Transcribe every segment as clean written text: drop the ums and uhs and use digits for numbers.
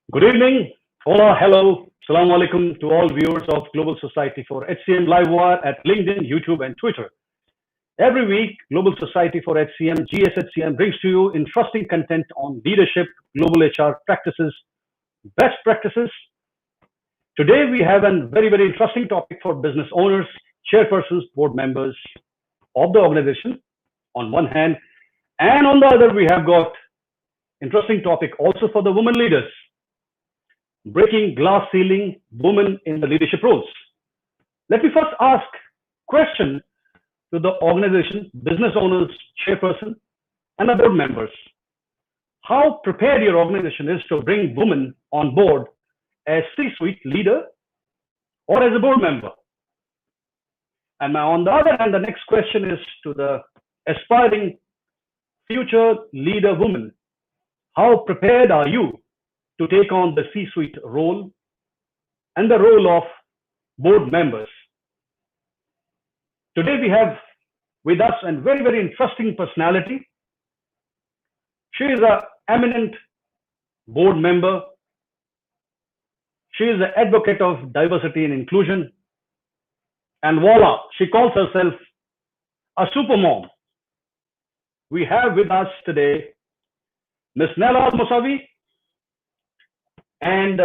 Good evening. Hola, hello. Assalamu alaikum to all viewers of Global Society for HCM Livewire at LinkedIn, YouTube, and Twitter. Every week, Global Society for HCM, GSHCM, brings to you interesting content on leadership, global HR practices, best practices. Today, we have a very interesting topic for business owners, chairpersons, board members of the organization on one hand, and on the other, we have got interesting topic also for the women leaders, breaking glass ceiling, women in the leadership roles. Let me first ask question to the organization, business owners, chairperson, and the board members. How prepared your organization is to bring women on board as C-suite leader or as a board member? And on the other hand, the next question is to the aspiring future leader women. How prepared are you to take on the C-suite role and the role of board members? Today we have with us a very interesting personality. She is an eminent board member. She is an advocate of diversity and inclusion. And voila, she calls herself a super mom. We have with us today Ms. Naila Al Moosawi. And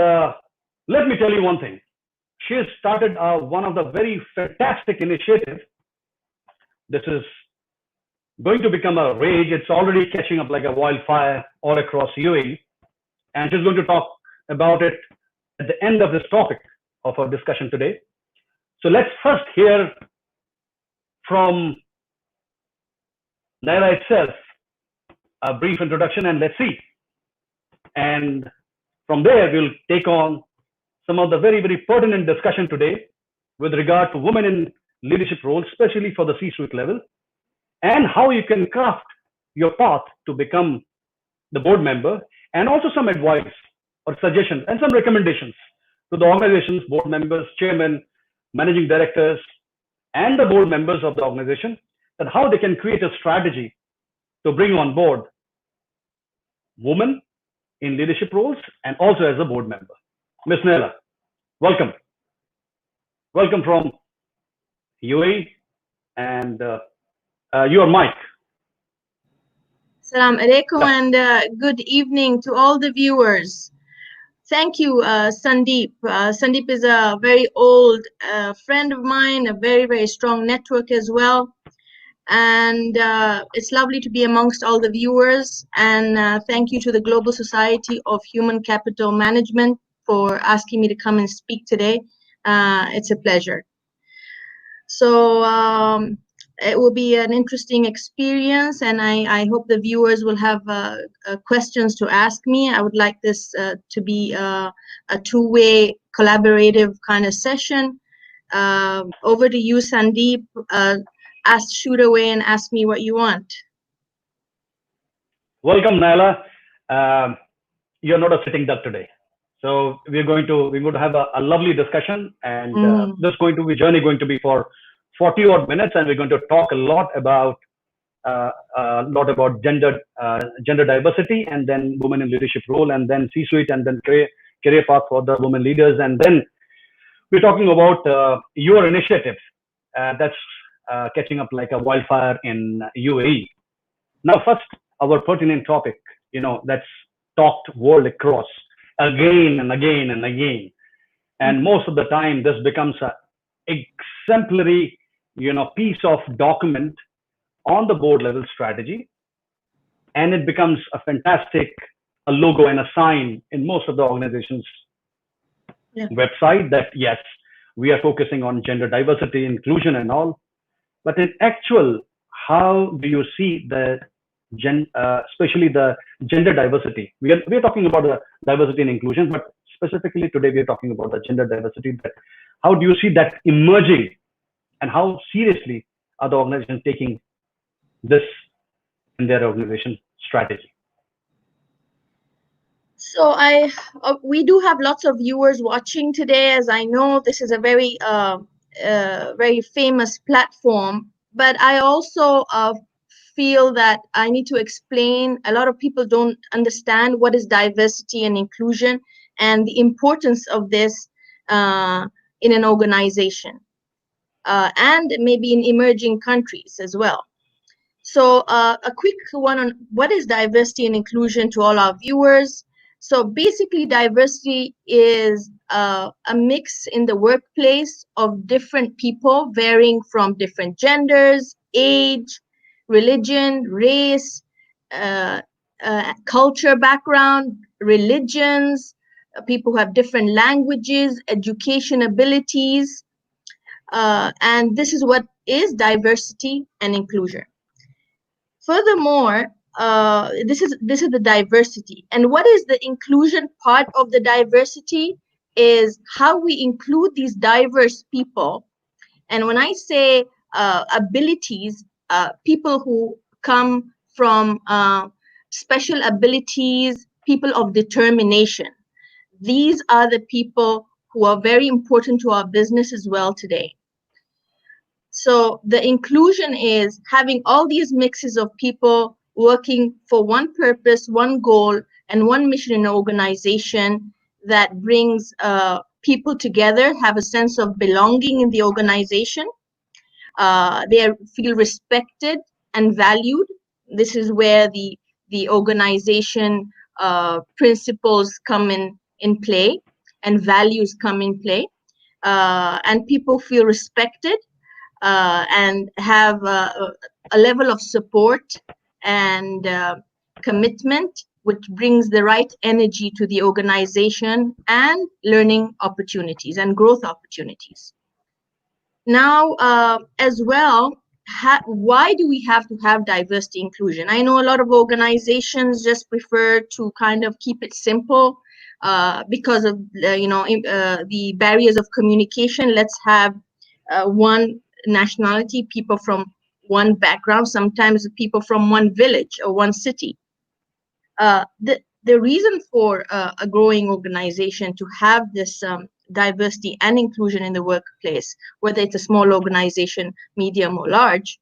let me tell you one thing. She has started one of the very fantastic initiatives. This is going to become a rage. It's already catching up like a wildfire all across UAE. And she's going to talk about it at the end of this topic of our discussion today. So let's first hear from Naila itself, a brief introduction, and let's see. And from there, we'll take on some of the very pertinent discussion today with regard to women in leadership roles, especially for the C-suite level, and how you can craft your path to become the board member, and also some advice or suggestions and some recommendations to the organization's board members, chairmen, managing directors, and the board members of the organization, that how they can create a strategy to bring on board women in leadership roles and also as a board member. Ms. Naila, welcome. Welcome from UAE, and your mic. Assalamu alaikum and good evening to all the viewers. Thank you, Sandeep. Sandeep is a very old friend of mine, a very strong network as well. And it's lovely to be amongst all the viewers, and thank you to the Global Society of Human Capital Management for asking me to come and speak today. It's a pleasure. So it will be an interesting experience, and I hope the viewers will have questions to ask me. I would like this to be a two-way collaborative kind of session. Over to you, Sandeep. Shoot away and ask me what you want. Welcome, Naila. You're not a sitting duck today, so we're going to have a lovely discussion, and this journey going to be for 40 odd minutes, and we're going to talk a lot about gender diversity, and then women in leadership role, and then C-suite, and then career path for the women leaders, and then we're talking about your initiative that's catching up like a wildfire in UAE. Now, first, our pertinent topic, that's talked world across again and again. And most of the time, this becomes an exemplary, piece of document on the board level strategy. And it becomes a fantastic logo and a sign in most of the organizations' website that, yes, we are focusing on gender diversity, inclusion and all. But in actual, how do you see especially the gender diversity? We are talking about the diversity and inclusion, but specifically today we are talking about the gender diversity. How do you see that emerging, and how seriously are the organizations taking this in their organization strategy? So we do have lots of viewers watching today, as I know this is a very famous platform, but I also feel that I need to explain. A lot of people don't understand what is diversity and inclusion, and the importance of this in an organization, and maybe in emerging countries as well. So a quick one on what is diversity and inclusion to all our viewers. So basically, diversity is a mix in the workplace of different people varying from different genders, age, religion, race, culture background, religions, people who have different languages, education abilities, and this is what is diversity and inclusion. Furthermore, this is the diversity, and what is the inclusion part of the diversity is how we include these diverse people. And when I say abilities, people who come from special abilities, people of determination, these are the people who are very important to our business as well today. So the inclusion is having all these mixes of people working for one purpose, one goal, and one mission in an organization that brings people together, have a sense of belonging in the organization. They feel respected and valued. This is where the organization principles come in play and values come in play. And people feel respected and have a level of support and commitment, which brings the right energy to the organization and learning opportunities and growth opportunities. Now, as well, why do we have to have diversity inclusion? I know a lot of organizations just prefer to kind of keep it simple because of the barriers of communication. Let's have one nationality, people from one background, sometimes people from one village or one city. The reason for a growing organization to have this diversity and inclusion in the workplace, whether it's a small organization, medium or large,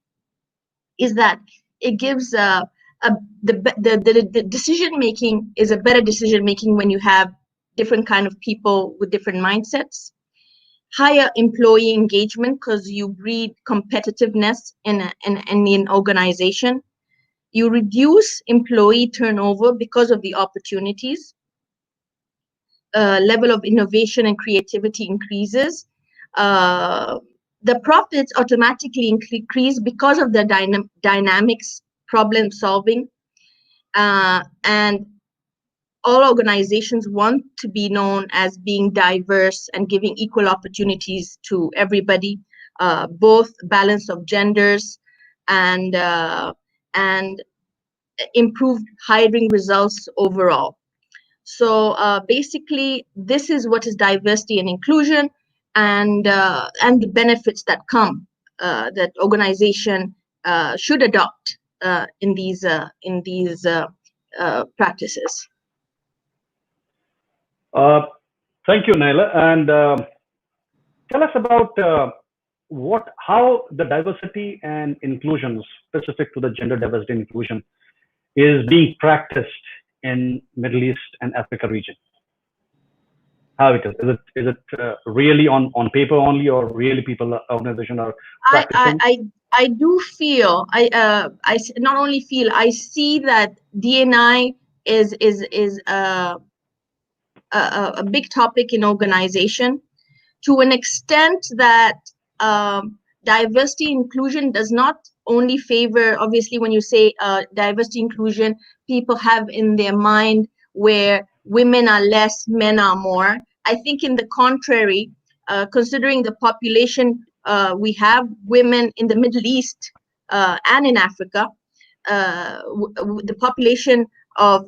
is that it gives the decision making is a better decision making when you have different kind of people with different mindsets. Higher employee engagement because you breed competitiveness in an organization. You reduce employee turnover because of the opportunities. Level of innovation and creativity increases. The profits automatically increase because of the dynamics, problem solving, and all organizations want to be known as being diverse and giving equal opportunities to everybody, both balance of genders and improved hiring results overall. So basically, this is what is diversity and inclusion, and the benefits that come that organization should adopt in these practices. Thank you, Naila. And tell us about how the diversity and inclusion, specific to the gender diversity and inclusion, is being practiced in Middle East and Africa region. How it is? Is it really on paper only, or really people, organization are practicing? I do feel I not only feel, I see that D&I is a big topic in organization, to an extent that diversity inclusion does not only favor, obviously when you say diversity inclusion, people have in their mind where women are less, men are more. I think in the contrary, considering the population, we have women in the Middle East and in Africa, the population of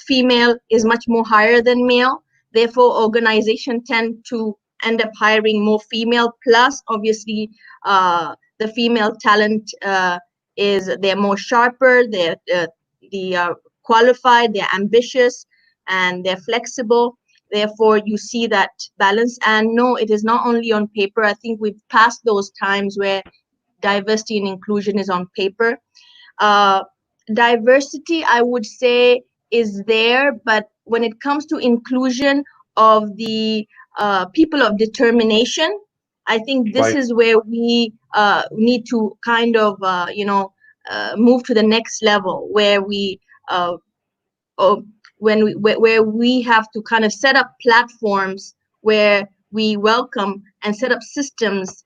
female is much more higher than male. Therefore, organizations tend to end up hiring more female. Plus, obviously, the female talent they're more sharper, they are qualified, they're ambitious, and they're flexible. Therefore, you see that balance. And no, it is not only on paper. I think we've passed those times where diversity and inclusion is on paper. Diversity, I would say, is there, but when it comes to inclusion of the people of determination, I think this Right. is where we need to kind of, move to the next level, where we or where we have to kind of set up platforms where we welcome and set up systems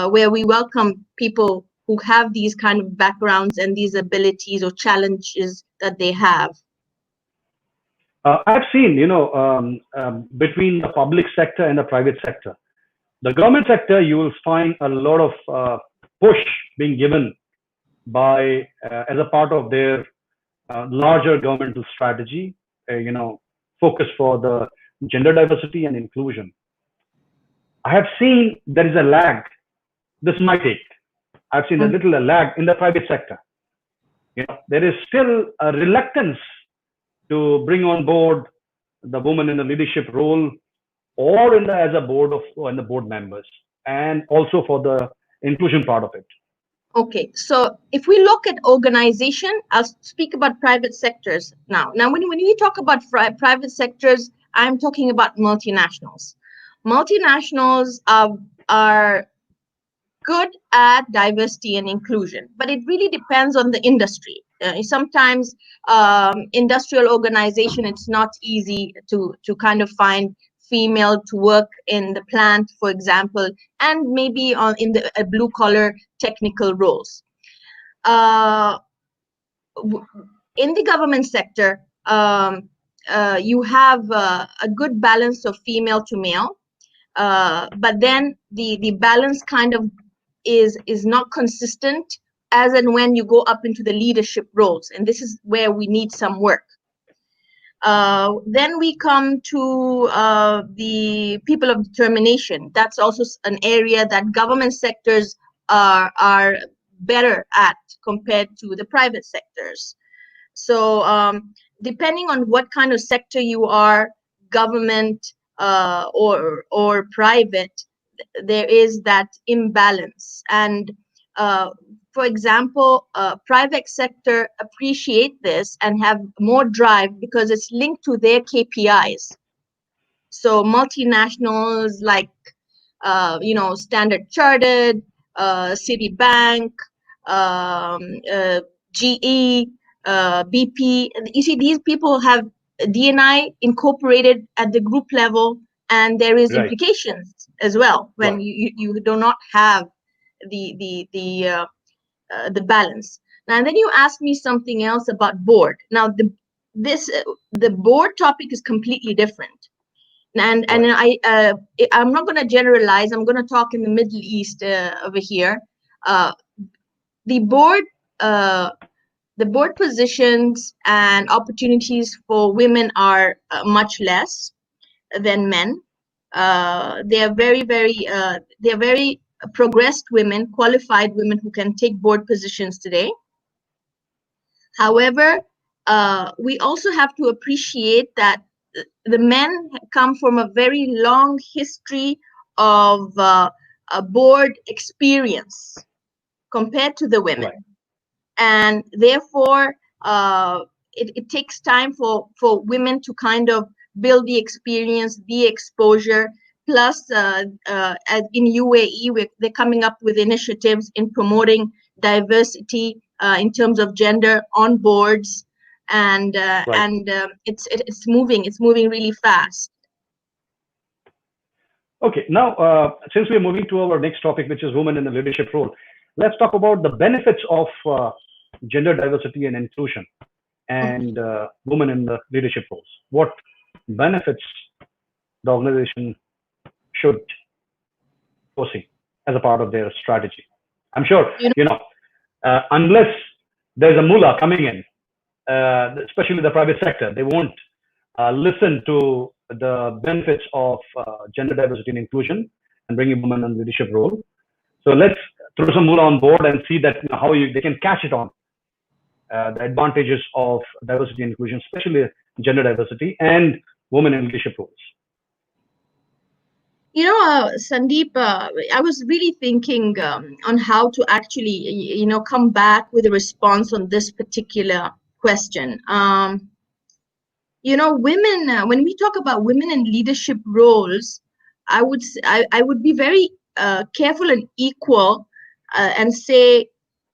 where we welcome people who have these kind of backgrounds and these abilities or challenges that they have. I've seen, between the public sector and the private sector, the government sector, you will find a lot of push being given by as a part of their larger governmental strategy, focus for the gender diversity and inclusion. I have seen there is a lag. This might take. I've seen a little lag in the private sector. There is still a reluctance to bring on board the woman in the leadership role, or as a board and the board members, and also for the inclusion part of it. Okay, so if we look at organization, I'll speak about private sectors now. Now, when we talk about private sectors, I'm talking about multinationals. Multinationals are good at diversity and inclusion, but it really depends on the industry. Sometimes industrial organization, it's not easy to kind of find female to work in the plant, for example, and maybe in the blue collar technical roles. In the government sector, you have a good balance of female to male, but then the balance kind of is not consistent as and when you go up into the leadership roles, and this is where we need some work. Then we come to the people of determination. That's also an area that government sectors are better at compared to the private sectors. So depending on what kind of sector you are, government or private, there is that imbalance. And for example, private sector appreciate this and have more drive because it's linked to their KPIs. So multinationals like Standard Chartered, Citibank, GE, BP. You see, these people have D&I incorporated at the group level, and there is Right. implications as well when Right. you do not have the balance. Now, and then you asked me something else about board. Now, the board topic is completely different. And I'm not going to generalize. I'm going to talk in the Middle East over here. The board positions and opportunities for women are much less than men. They are very progressed women, qualified women who can take board positions today. However, we also have to appreciate that the men come from a very long history of a board experience compared to the women. Right. And therefore, it takes time for women to kind of build the experience, the exposure. Plus, in UAE, they're coming up with initiatives in promoting diversity in terms of gender on boards, and it's moving really fast. Okay, now since we're moving to our next topic, which is women in the leadership role, let's talk about the benefits of gender diversity and inclusion and women in the leadership roles. What benefits the organization should foresee as a part of their strategy? I'm sure, unless there's a mullah coming in, especially the private sector, they won't listen to the benefits of gender diversity and inclusion and bringing women in leadership role. So let's throw some mullah on board and see that how they can catch it on the advantages of diversity and inclusion, especially gender diversity and women in leadership roles. Sandeep, I was really thinking on how to actually, come back with a response on this particular question. women, when we talk about women in leadership roles, I would be very careful and equal, and say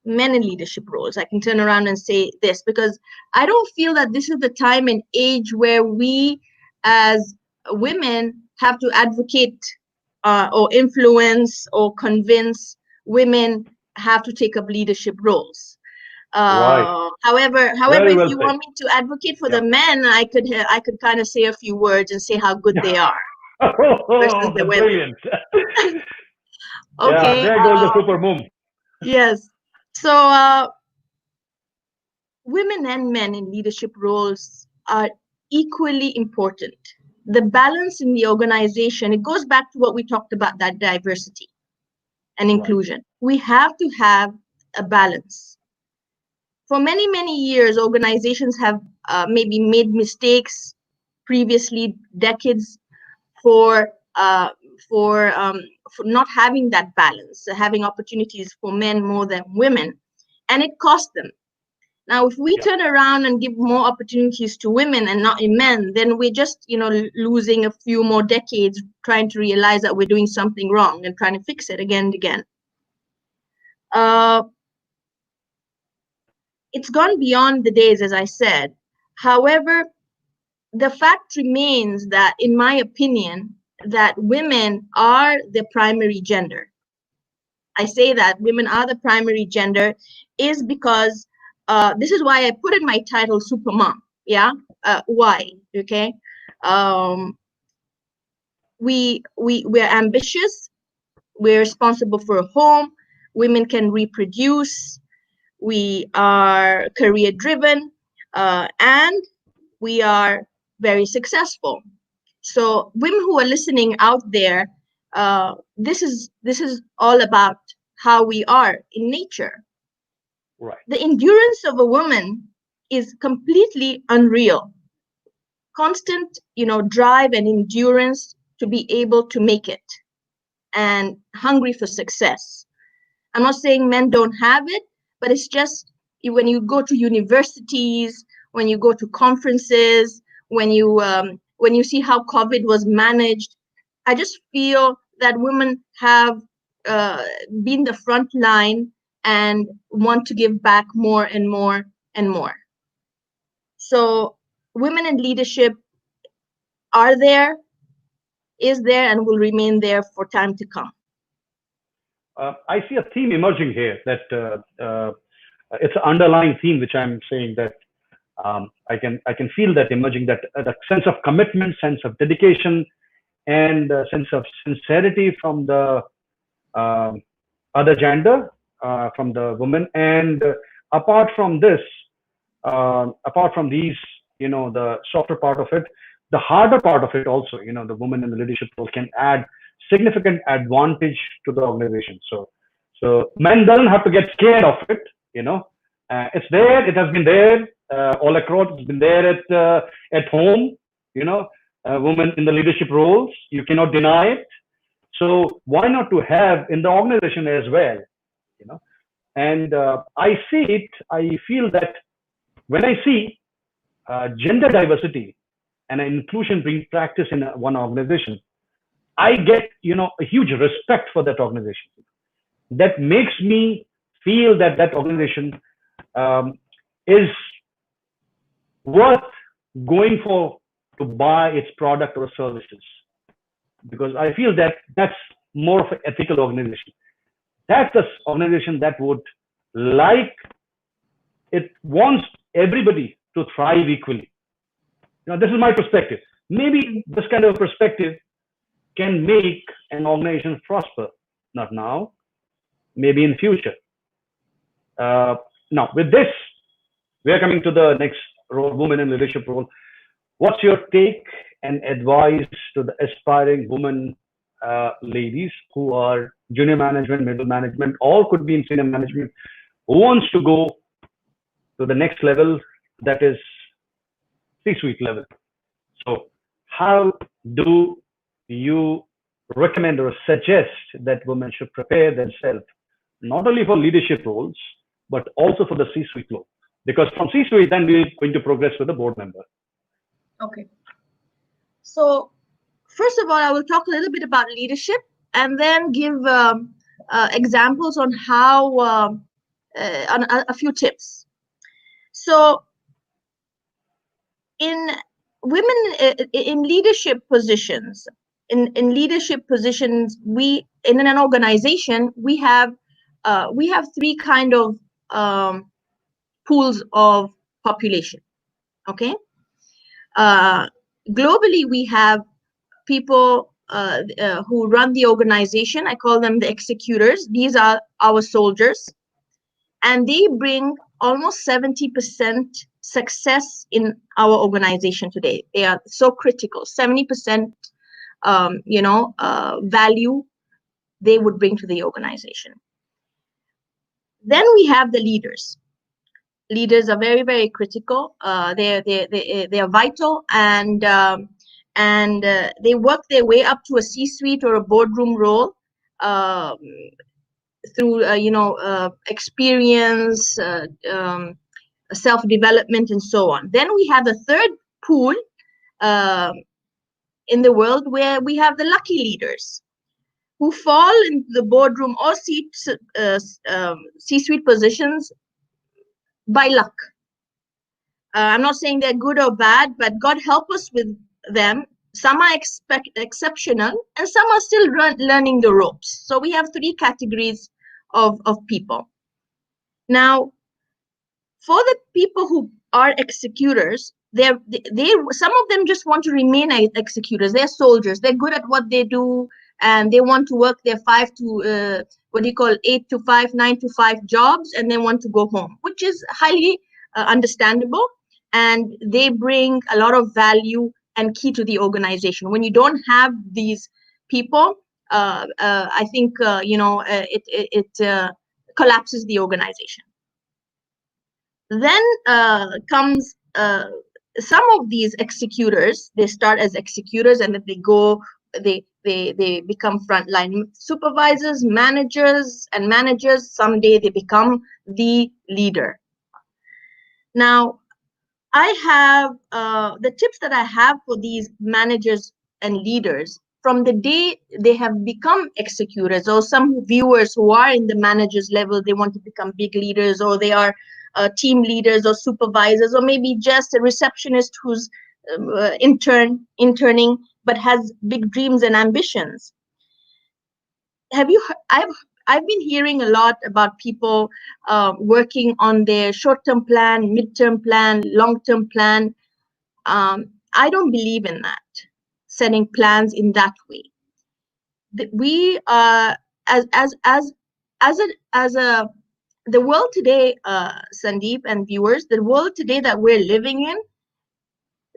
men in leadership roles. I can turn around and say this, because I don't feel that this is the time and age where we as women have to advocate, or influence or convince women have to take up leadership roles. Right. However, Very if well you said. want me to advocate for Yeah. the men, I could kind of say a few words and say how good they are versus Oh, the that's women. brilliant. Yeah, Okay. there goes the super mom. Yes. So women and men in leadership roles are equally important. The balance in the organization, it goes back to what we talked about, that diversity and Right. inclusion. We have to have a balance. For many, many years, organizations have maybe made mistakes previously, decades, for uh, for um, for not having that balance, having opportunities for men more than women, and it cost them. Now, if we Yeah. turn around and give more opportunities to women and not in men, then we're just, losing a few more decades trying to realize that we're doing something wrong and trying to fix it again and again. Uh, it's gone beyond the days, as I said. However, the fact remains that, in my opinion, that women are the primary gender. I say that women are the primary gender is because this is why I put in my title Supermom. Yeah. Why? Okay. Um, we're ambitious. We're responsible for a home. Women can reproduce. We are career driven, and we are very successful. So women who are listening out there, this is all about how we are in nature. Right. The endurance of a woman is completely unreal. Constant, drive and endurance to be able to make it, and hungry for success. I'm not saying men don't have it, but it's just when you go to universities, when you go to conferences, when you see how COVID was managed, I just feel that women have uh, been the front line and want to give back more and more and more. So women in leadership are there, is there, and will remain there for time to come. I see a theme emerging here that it's an underlying theme, which I'm saying that I can feel that emerging, that the sense of commitment, sense of dedication, and sense of sincerity from the um, other gender, from the woman, and apart from this, apart from these, the softer part of it, the harder part of it also, the woman in the leadership role can add significant advantage to the organization. So men doesn't have to get scared of it. It's there. It has been there all across. It's been there at home. You know, women in the leadership roles. You cannot deny it. So why not to have in the organization as well? You know, and I see it. I feel that when I see gender diversity and inclusion being practiced in one organization, I get a huge respect for that organization. That makes me feel that that organization um, is worth going for to buy its product or services, because I feel that that's more of an ethical organization. That's the organization that would like, it wants everybody to thrive equally. This is my perspective. Maybe this kind of perspective can make an organization prosper. Not now, maybe in future. Uh, Now, with this, we are coming to the next role, women in leadership role. What's your take and advice to the aspiring women ladies who are junior management, middle management, or could be in senior management, who wants to go to the next level, that is C-suite level? So, how do you recommend or suggest that women should prepare themselves not only for leadership roles but also for the C-suite role? Because from C-suite, then we're going to progress with the board member. Okay. So first of all, I will talk a little bit about leadership and then give examples on how, on a few tips. So in women in leadership positions, in leadership positions, we in an organization we have three kind of pools of population. Okay, globally we have people who run the organization. I call them the executors. These are our soldiers, and they bring almost 70% success in our organization today. They are so critical. 70%, value they would bring to the organization. Then we have the leaders. Leaders are very, very critical. They are vital, and they work their way up to a C-suite or a boardroom role through experience, self-development, and so on. Then we have a third pool in the world where we have the lucky leaders who fall into the boardroom or C-suite positions by luck. I'm not saying they're good or bad, but God help us with them. Some are exceptional, and some are still learning the ropes. So we have three categories of people. Now, for the people who are executors, they some of them just want to remain executors. They're soldiers. They're good at what they do, and they want to work their 8 to 5, 9 to 5 jobs, and they want to go home, which is highly understandable. And they bring a lot of value and key to the organization. When you don't have these people, I think it collapses the organization. Then comes some of these executors. They start as executors, and then they become frontline supervisors, managers, and managers. Someday they become the leader. Now, I have the tips that I have for these managers and leaders from the day they have become executors, or some viewers who are in the managers level, they want to become big leaders, or they are team leaders or supervisors, or maybe just a receptionist who's interning but has big dreams and ambitions. I've been hearing a lot about people working on their short-term plan, mid-term plan, long-term plan. I don't believe in that, setting plans in that way. We the world today, Sandeep and viewers, the world today that we're living in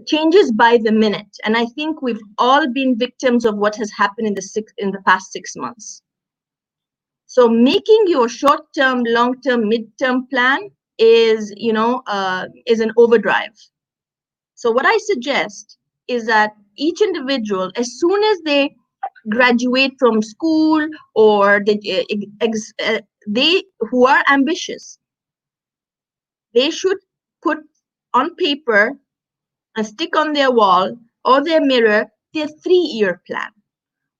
changes by the minute, and I think we've all been victims of what has happened in the past 6 months. So making your short-term, long-term, mid-term plan is an overdrive. So what I suggest is that each individual, as soon as they graduate from school, or they who are ambitious, they should put on paper and stick on their wall or their mirror their 3-year plan.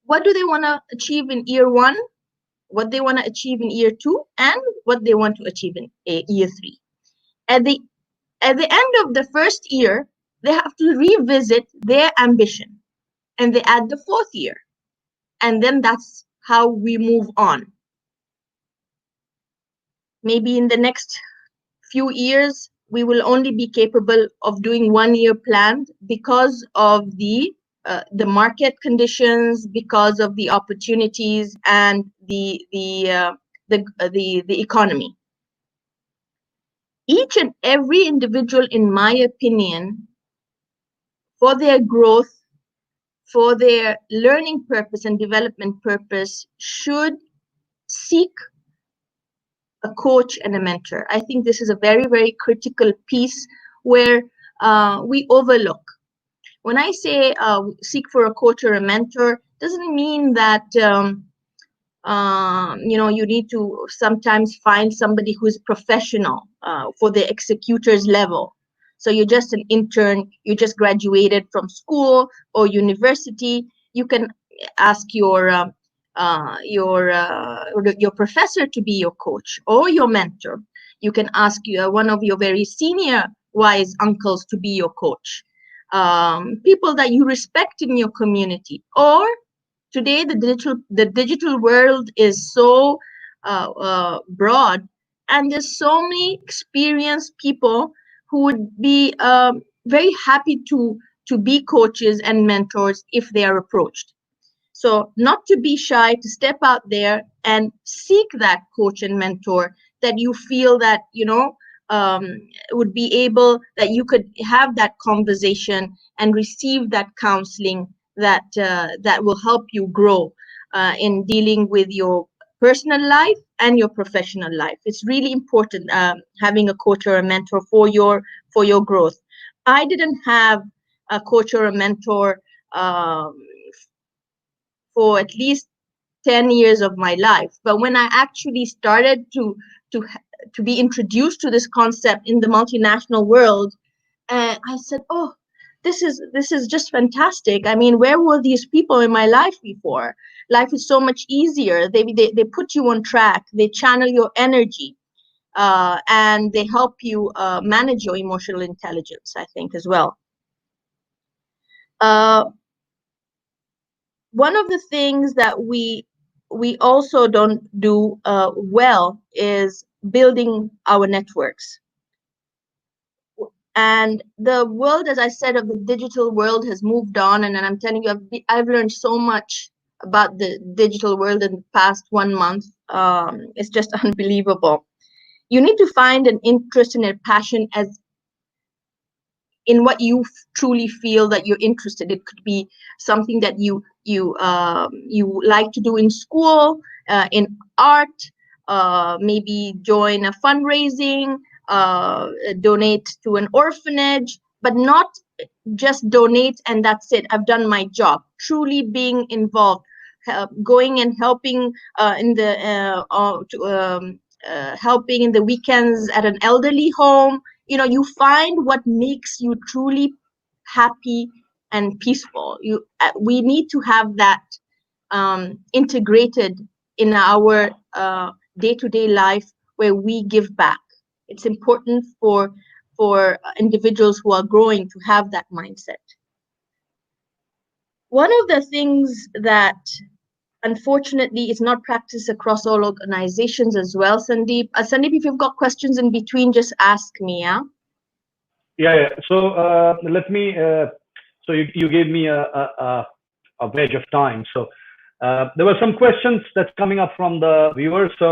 What do they want to achieve in year 1? What they want to achieve in year 2, and what they want to achieve in year 3. At the end of the first year, they have to revisit their ambition, and they add the 4th year, and then that's how we move on. Maybe in the next few years, we will only be capable of doing 1-year plan because of the market conditions, because of the opportunities, and the economy. Each and every individual, in my opinion, for their growth, for their learning purpose and development purpose, should seek a coach and a mentor. I think this is a very, very critical piece where we overlook. When I say seek for a coach or a mentor, doesn't mean that you need to sometimes find somebody who is professional for the executor's level. So you're just an intern, you just graduated from school or university. You can ask your professor to be your coach or your mentor. You can ask one of your very senior wise uncles to be your coach. People that you respect in your community. Or today the digital world is so broad, and there's so many experienced people who would be very happy to be coaches and mentors if they are approached. So not to be shy, to step out there and seek that coach and mentor that you feel that, um, would be able, that you could have that conversation and receive that counseling that will help you grow in dealing with your personal life and your professional life. It's really important having a coach or a mentor for your growth. I didn't have a coach or a mentor for at least 10 years of my life. But when I actually started to to be introduced to this concept in the multinational world, I said, "Oh, this is just fantastic. I mean, where were these people in my life before? Life is so much easier. They put you on track. They channel your energy, and they help you manage your emotional intelligence, I think, as well." Uh, One of the things that we also don't do well is building our networks. And the world, as I said, of the digital world has moved on, and I'm telling you, I've learned so much about the digital world in the past 1 month. It's just unbelievable. You need to find an interest and a passion as in what you truly feel that you're interested. It could be something that you like to do in school, in art, maybe join a fundraising, donate to an orphanage, but not just donate and that's it. I've done my job. Truly being involved, going and helping helping in the weekends at an elderly home. You find what makes you truly happy and peaceful. We need to have that integrated in our day-to-day life, where we give back. It's important for individuals who are growing to have that mindset. One of the things that unfortunately is not practiced across all organizations as well, Sandeep. Sandeep, if you've got questions in between, just ask me. Yeah. Yeah. So let me. So you gave me a wedge of time. So there were some questions that's coming up from the viewers. So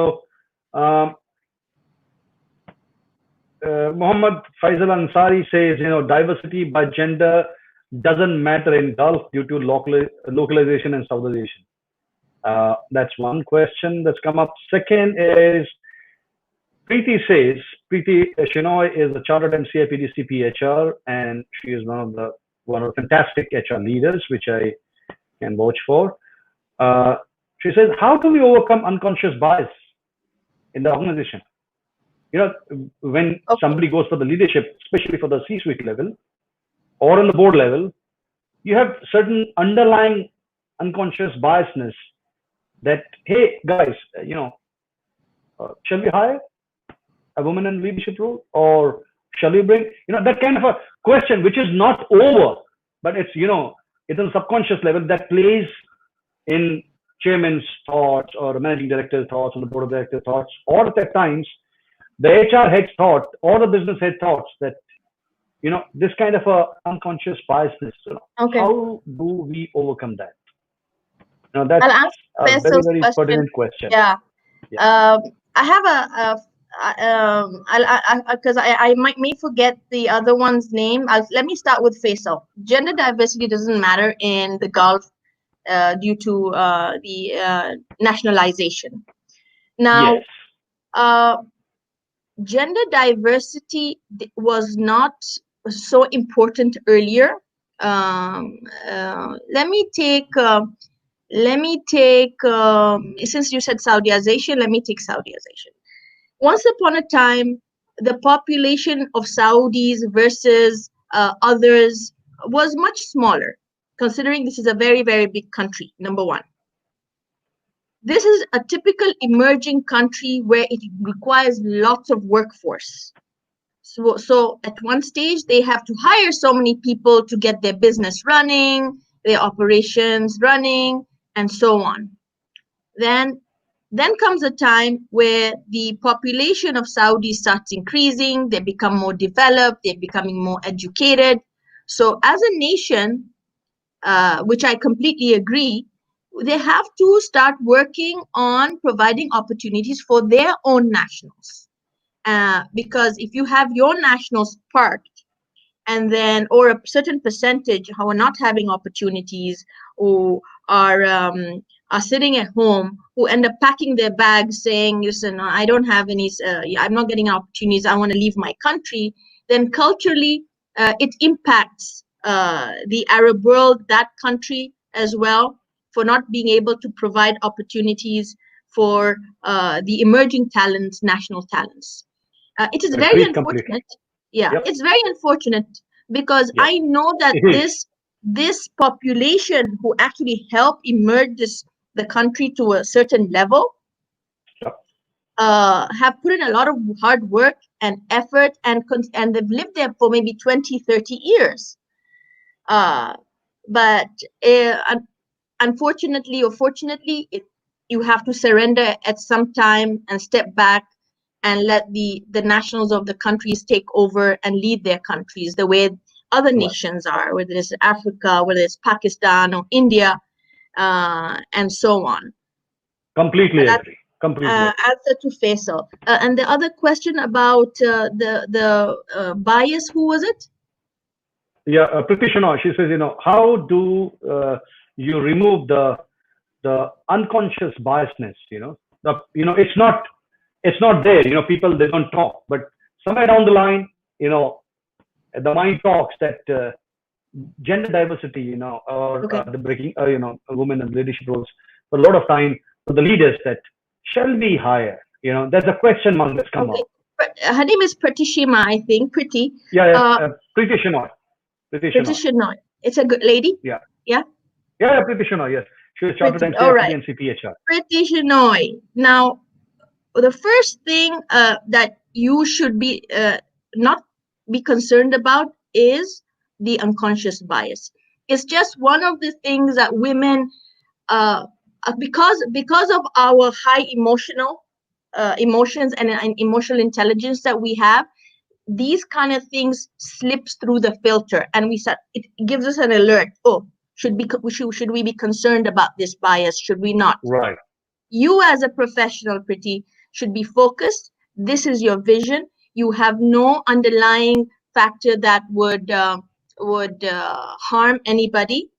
Muhammad Faisal Ansari says, diversity by gender doesn't matter in Gulf due to localization and Southernization. That's one question that's come up. Second is Preeti says, Preeti Shinoy is a chartered MCIPD CPHR, and she is one of the fantastic HR leaders, which I can vouch for. She says, how do we overcome unconscious bias in the organization? When somebody goes for the leadership, especially for the C-suite level or on the board level, you have certain underlying unconscious biasness that, hey, guys, shall we hire a woman in leadership role, or shall we bring, that kind of a question, which is not over, but it's, it's on a subconscious level that plays in chairman's thoughts or the managing director's thoughts or the board of directors' thoughts, or at times the HR head's thought or the business head thoughts that, this kind of a unconscious biasness. Okay. How do we overcome that? That's I'll ask a very, very pertinent question. Yeah. I have because I may forget the other one's name. Let me start with Faisal. Gender diversity doesn't matter in the Gulf due to the nationalization. Now, yes. Gender diversity was not so important earlier. Let me take since you said Saudiization, let me take Saudiization. Once upon a time, the population of Saudis versus others was much smaller, considering this is a very, very big country, number one. This is a typical emerging country where it requires lots of workforce. So at one stage, they have to hire so many people to get their business running, their operations running, and so on. Then comes a time where the population of Saudi starts increasing, they become more developed, they're becoming more educated. So as a nation, which I completely agree, they have to start working on providing opportunities for their own nationals. Because if you have your nationals parked, and then, or a certain percentage who are not having opportunities, or are sitting at home, who end up packing their bags saying, listen, I don't have any, I'm not getting opportunities, I want to leave my country, then culturally it impacts the Arab world, that country as well, for not being able to provide opportunities for the emerging talents, national talents. It is very unfortunate. Yeah, yep. It's very unfortunate because yep. I know that this population who actually helped emerge the country to a certain level yep. Have put in a lot of hard work and effort, and they've lived there for maybe 20, 30 years. But unfortunately or fortunately, you have to surrender at some time and step back and let the nationals of the countries take over and lead their countries the way other nations are, whether it's Africa, whether it's Pakistan or India, and so on. Completely agree. Completely agree. Answer to Faisal. And the other question about the bias, who was it? Yeah, Pratishana, she says, how do you remove the unconscious biasness? It's not there. People, they don't talk, but somewhere down the line, the mind talks that gender diversity, or the breaking, women in leadership roles, for a lot of time, for the leaders, that shall we hire? There's a question mark that's come up. Her name is Pratishima, I think. Pretty. Yeah, Preeti Shenoy. It's a good lady. Yeah. Yeah. Yeah, Preeti Shenoy. Yes, she was chartered and CPHR. Preeti Shenoy. Now, the first thing that you should be not be concerned about is the unconscious bias. It's just one of the things that women, because of our high emotions and emotional intelligence that we have, these kind of things slips through the filter, and it gives us an alert. Oh, should we be concerned about this bias? Should we not? Right. You as a professional, Pretty, should be focused. This is your vision. You have no underlying factor that would harm anybody.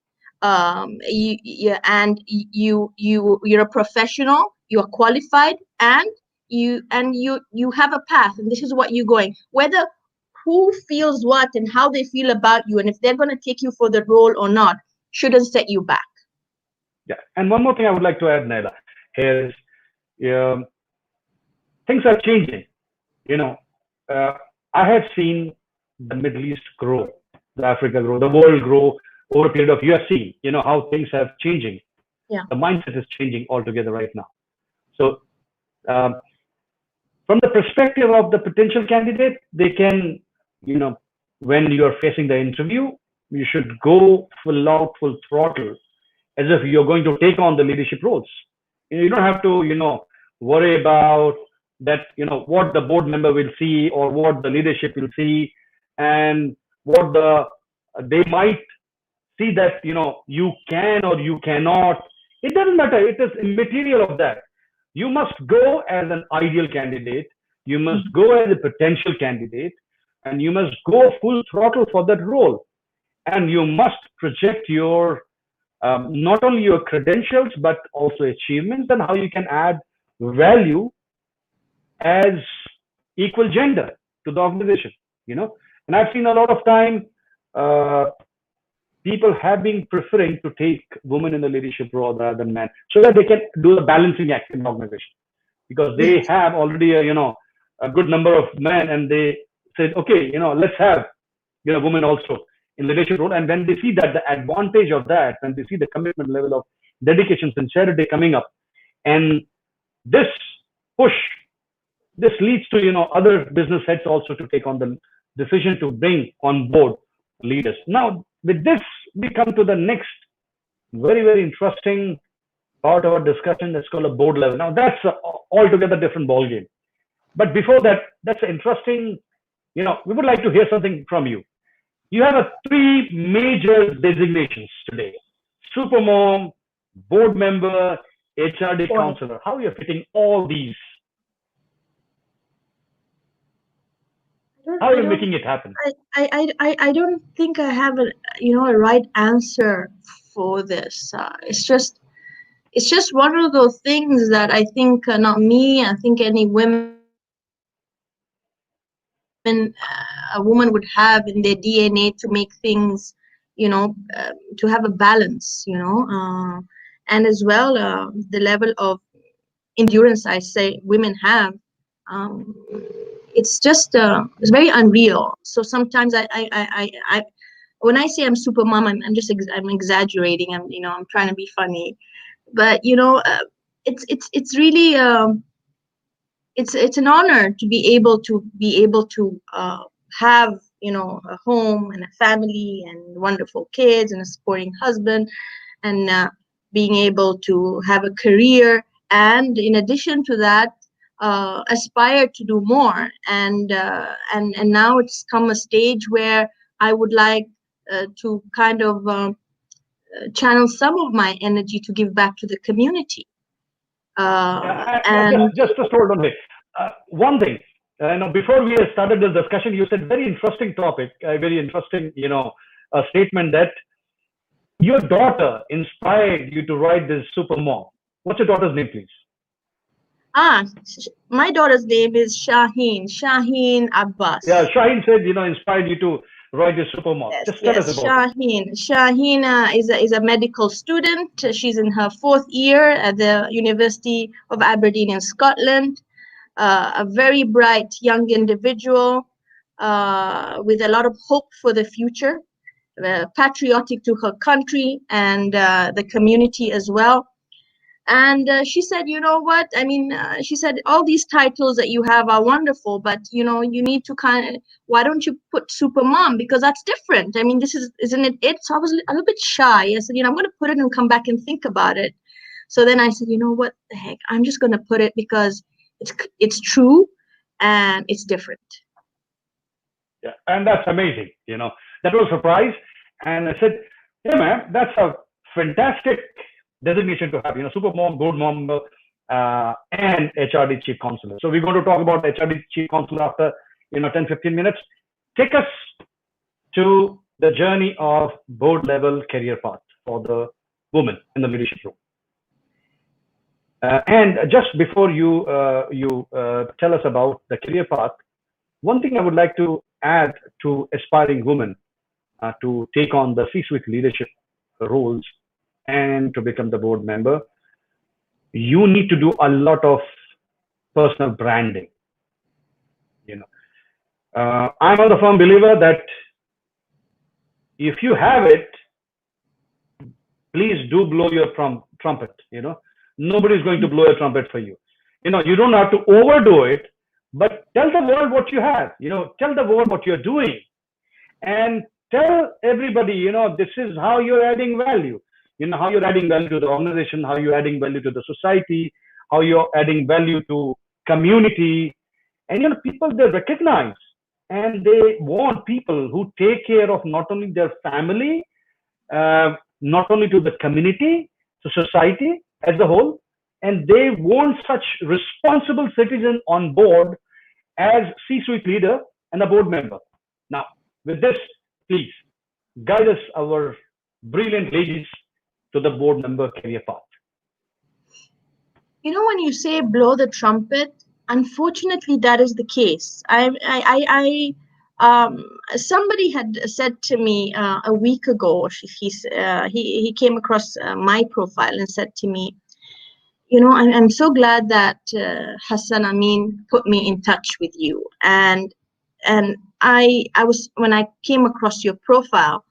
You're a professional. You are qualified, and you have a path, and this is what you're going. Whether who feels what and how they feel about you, and if they're going to take you for the role or not, shouldn't set you back. Yeah, and one more thing I would like to add, Naila, is things are changing. I have seen the Middle East grow, the Africa grow, the world grow over a period of, you have seen, how things have changing. Yeah. The mindset is changing altogether right now. So from the perspective of the potential candidate, they can, when you're facing the interview, you should go full out, full throttle, as if you're going to take on the leadership roles. You don't have to, worry about that, what the board member will see or what the leadership will see, and what they might see that, you can or you cannot. It doesn't matter. It is immaterial of that. You must go as an ideal candidate. You must go as a potential candidate, and you must go full throttle for that role. And you must project your not only your credentials, but also achievements and how you can add value as equal gender to the organization, And I've seen a lot of time people have been preferring to take women in the leadership role rather than men, so that they can do the balancing act in the organization, because they have already a good number of men, and they said, okay, let's have women also in leadership role. And when they see that the advantage of that, when they see the commitment level of dedication, sincerity coming up, and this push, this leads to other business heads also to take on the decision to bring on board leaders. Now, with this, we come to the next very, very interesting part of our discussion. That's called a board level. Now, that's a altogether different ballgame. But before that, that's interesting. We would like to hear something from you. You have three major designations today: supermom, board member, HRD counselor. How are you fitting all these? How are you making it happen? I don't think I have a right answer for this. It's just one of those things that I think not me. I think any women, a woman would have in their DNA to make things, to have a balance, and as well the level of endurance I say women have. It's just it's very unreal. So sometimes I when I say I'm super mom, I'm exaggerating. I'm trying to be funny, but it's really it's an honor to be able to have a home and a family and wonderful kids and a supporting husband, and being able to have a career, and in addition to that aspire to do more, and now it's come a stage where I would like to kind of channel some of my energy to give back to the community. And just hold on there. One thing, before we started this discussion, you said very interesting topic, a very interesting, statement that your daughter inspired you to write this super mom. What's your daughter's name, please? My daughter's name is Shaheen Abbas. Yeah, Shaheen said, inspired you to write this super mom. Yes, just tell us about it. Shaheen is a medical student. She's in her 4th year at the University of Aberdeen in Scotland. A very bright young individual with a lot of hope for the future, patriotic to her country and the community as well. And she said, you know what? I mean, she said, all these titles that you have are wonderful, but, you need to why don't you put super mom? Because that's different. I mean, isn't it? So I was a little bit shy. I said, I'm going to put it and come back and think about it. So then I said, you know what the heck? I'm just going to put it because it's true and it's different. Yeah, and that's amazing. That was a surprise. And I said, yeah, ma'am, that's a fantastic designation to have, super mom, board member, and HRD chief counselor. So we're going to talk about HRD chief counselor after 10-15 minutes. Take us to the journey of board level career path for the woman in the leadership role. And just before you tell us about the career path, one thing I would like to add to aspiring women to take on the C-suite leadership roles and to become the board member, you need to do a lot of personal branding. I'm a firm believer that if you have it, please do blow your trumpet. Nobody's going to blow a trumpet for you. You don't have to overdo it, but tell the world what you have. Tell the world what you're doing, and tell everybody, this is how you're adding value. How you're adding value to the organization, how you're adding value to the society, how you're adding value to community. And people, they recognize and they want people who take care of not only their family, not only to the community, to society as a whole, and they want such responsible citizen on board as C-suite leader and a board member. Now, with this, please guide us, our brilliant ladies, to the board member career path. When you say blow the trumpet, unfortunately, that is the case. Somebody had said to me a week ago, he came across my profile and said to me, I'm so glad that Hassan Amin put me in touch with you. And I was, when I came across your profile,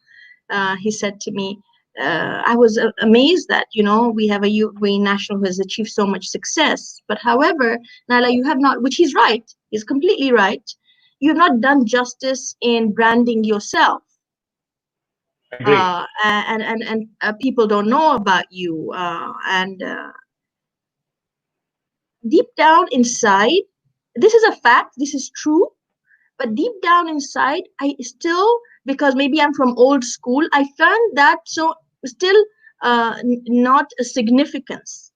he said to me, I was amazed that, we have a UAE national who has achieved so much success. But however, Naila, you have not, which he's right, he's completely right. You have not done justice in branding yourself. Agree. And people don't know about you. Deep down inside, this is a fact, this is true, but deep down inside, I still, because maybe I'm from old school, I found that so still not a significance.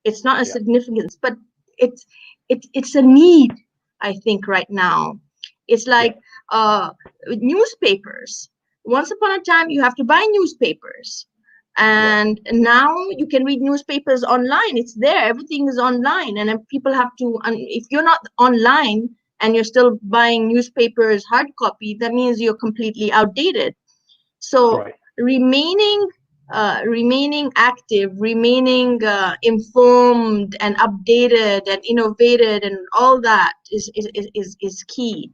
It's not a significance, but it's a need, I think, right now. It's like newspapers. Once upon a time, you have to buy newspapers. And now you can read newspapers online. It's there. Everything is online. And then people have to, if you're not online and you're still buying newspapers hard copy, that means you're completely outdated. So remaining active, remaining informed and updated and innovated and all that is key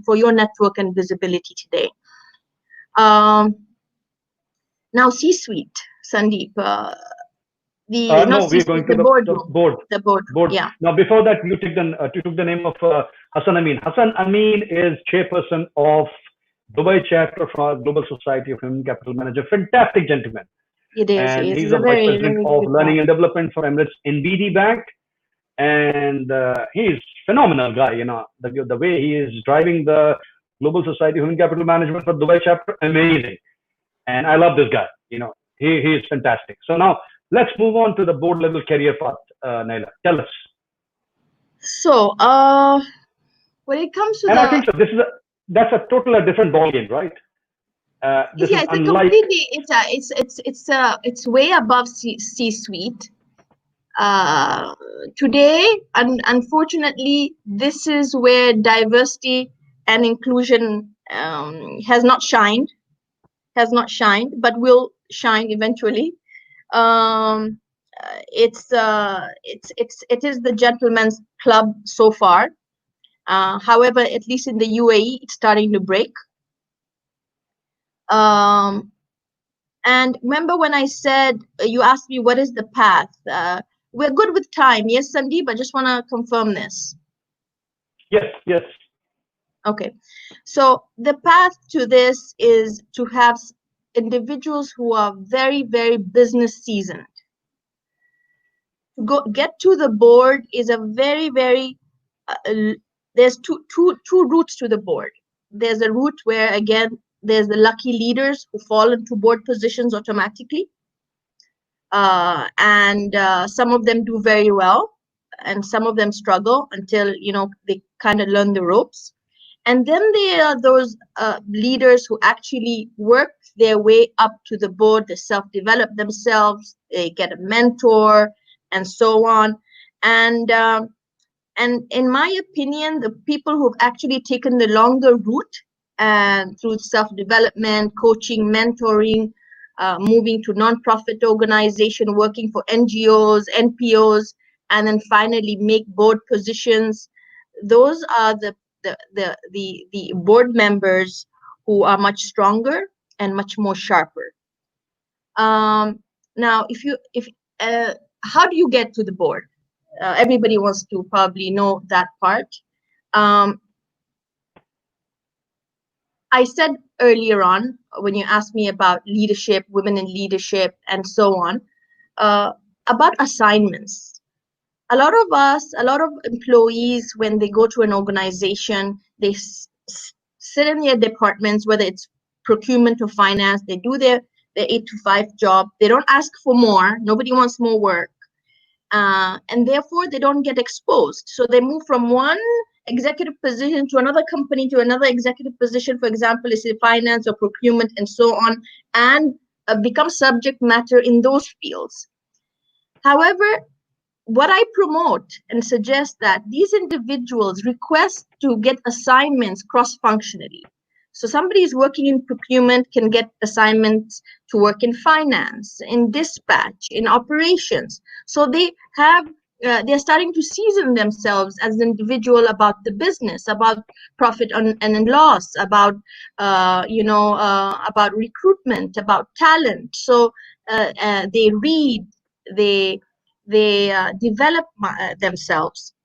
for your network and visibility today. Now, C-suite, Sandeep. No, we're going to the board. The board. Yeah. Now, before that, you took the name of Hassan Amin. Hassan Amin is chairperson of Dubai chapter from our Global Society of Human Capital Manager. Fantastic gentleman. It is. And he's the vice president of learning and development for Emirates NBD Bank. And he's phenomenal guy. The way he is driving the Global Society of Human Capital Management for Dubai chapter, amazing. And I love this guy. He is fantastic. So now let's move on to the board level career path, Naila. Tell us. So when it comes to I think so. That's a totally different ballgame, right? It's way above C-suite. Today, unfortunately, this is where diversity and inclusion has not shined, but will shine eventually. It is the gentleman's club so far. However, at least in the UAE, it's starting to break. And remember when I said, you asked me what is the path? We're good with time. Yes, Sandeep, I just want to confirm this. Yes. Okay. So the path to this is to have individuals who are very, very business seasoned. To get to the board is a very, very, there's two routes to the board. There's a route where, again, there's the lucky leaders who fall into board positions automatically. And some of them do very well, and some of them struggle until, they kind of learn the ropes. And then there are those leaders who actually work their way up to the board. They self-develop themselves, they get a mentor, and so on. And in my opinion, the people who've actually taken the longer route and through self-development, coaching, mentoring, moving to non-profit organization, working for NGOs, NPOs, and then finally make board positions. Those are the board members who are much stronger and much more sharper. Now, how do you get to the board? Everybody wants to probably know that part. I said earlier on, when you asked me about leadership, women in leadership, and so on, about assignments. A lot of employees, when they go to an organization, they sit in their departments, whether it's procurement or finance, they do their 8 to 5 job. They don't ask for more. Nobody wants more work. And therefore, they don't get exposed. So they move from one executive position to another company to another executive position, for example, is it finance or procurement and so on, and become subject matter in those fields. However, what I promote and suggest that these individuals request to get assignments cross-functionally. So somebody who's working in procurement can get assignments to work in finance, in dispatch, in operations. So they're starting to season themselves as an individual about the business, about profit and loss, about about recruitment, about talent. So they read, they develop themselves.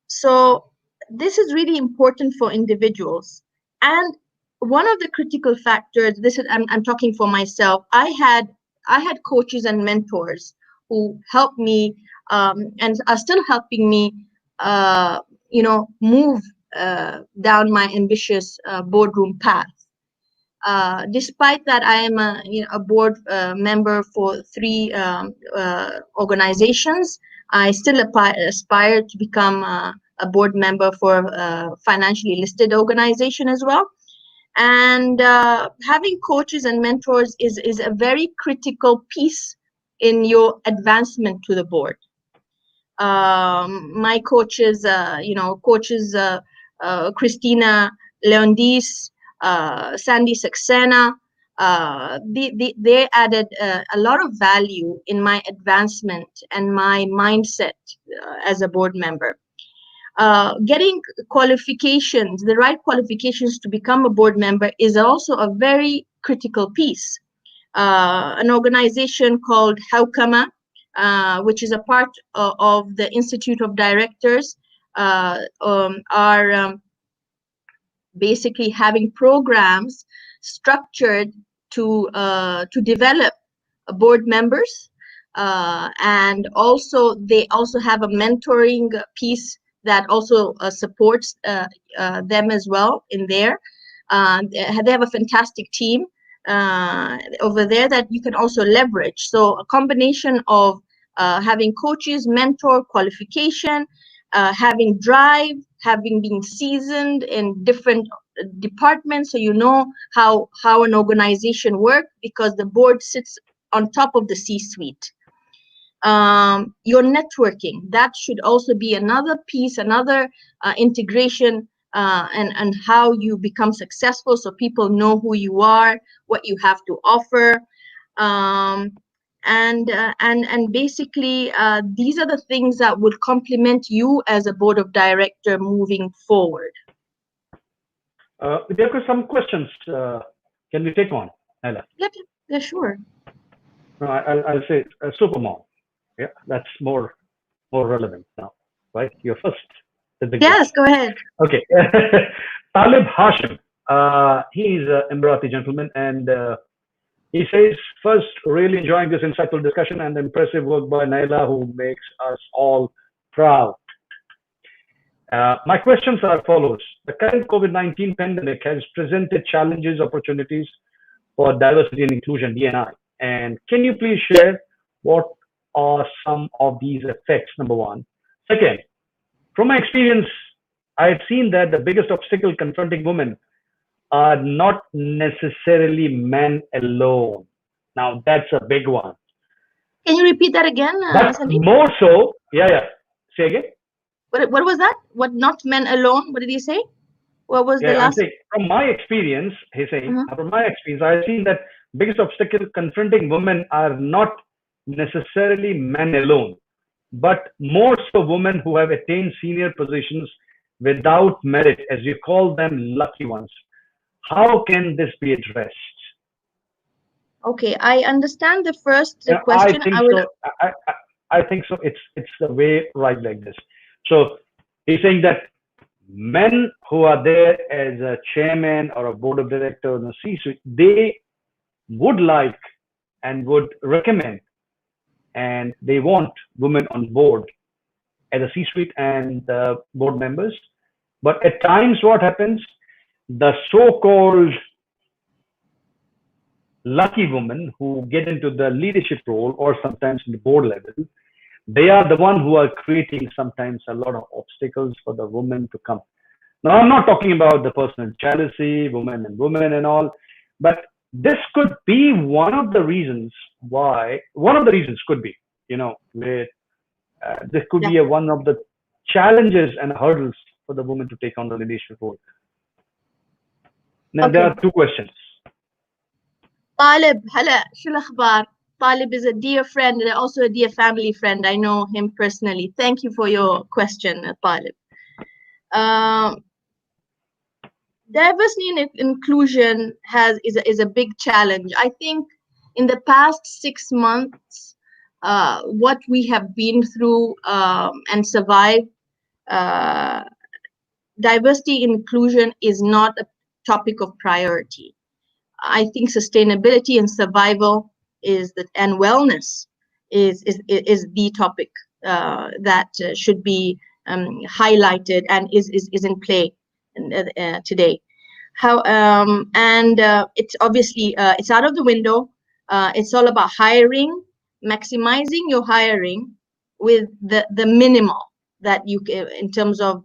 So this is really important for individuals. And one of the critical factors, this is I'm talking for myself. I had coaches and mentors who helped me and are still helping me, move down my ambitious boardroom path. Despite that, I am a board member for 3 organizations. I still aspire to become a board member for a financially listed organization as well. And having coaches and mentors is a very critical piece in your advancement to the board. My coaches, Christina Leondis, Sandy Saxena, they added a lot of value in my advancement and my mindset as a board member. Getting qualifications, the right qualifications to become a board member is also a very critical piece. An organization called Haukama, which is a part of the Institute of Directors, are basically having programs structured to develop board members, and also they also have a mentoring piece that also supports them as well in there. They have a fantastic team over there that you can also leverage. So a combination of having coaches, mentor, qualification, having drive, having been seasoned in different departments, so you know how an organization works, because the board sits on top of the C-suite. Your networking, that should also be another piece, another integration, and how you become successful, so people know who you are, what you have to offer. And basically these are the things that would complement you as a board of director moving forward. There are some questions. Can we take one, Naila? Yeah, sure. No, I'll say supermom. Yeah, that's more relevant now, right? You're first. Yes, go ahead. Okay. Talib Hashim. He's an Emirati gentleman, and he says, first, really enjoying this insightful discussion and impressive work by Naila, who makes us all proud. My questions are as follows. The current COVID-19 pandemic has presented challenges, opportunities for diversity and inclusion, D&I. And can you please share what are some of these effects, number one? Second, from my experience, I've seen that the biggest obstacle confronting women are not necessarily men alone. Now, that's a big one. Can you repeat that again, But Sandeep? more so, yeah. Say again. What was that? What, not men alone? What did he say? What was the last? I'm saying, from my experience, he's saying, from my experience, I've seen that biggest obstacle confronting women are not necessarily men alone, but more so women who have attained senior positions without merit, as you call them, lucky ones. How can this be addressed? Okay, I understand the first question. I think so. It's the way right like this. So he's saying that men who are there as a chairman or a board of director in the C-suite, they would like and would recommend and they want women on board as a C-suite and board members. But at times what happens, the so-called lucky women who get into the leadership role or sometimes in the board level, they are the one who are creating sometimes a lot of obstacles for the women to come. Now, I'm not talking about the personal jealousy, women and all, but this could be one of the reasons why, could be, where this could be one of the challenges and hurdles for the woman to take on the leadership role. Now, there are two questions. طالب هلا شو الأخبار؟ Talib is a dear friend and also a dear family friend. I know him personally. Thank you for your question, Talib. Diversity and inclusion is a big challenge. I think in the past 6 months, what we have been through and survived, diversity inclusion is not a topic of priority. I think sustainability and survival and wellness is the topic that should be highlighted and is in play today. It's obviously it's out of the window. It's all about hiring, maximizing your hiring with the minimal that you in terms of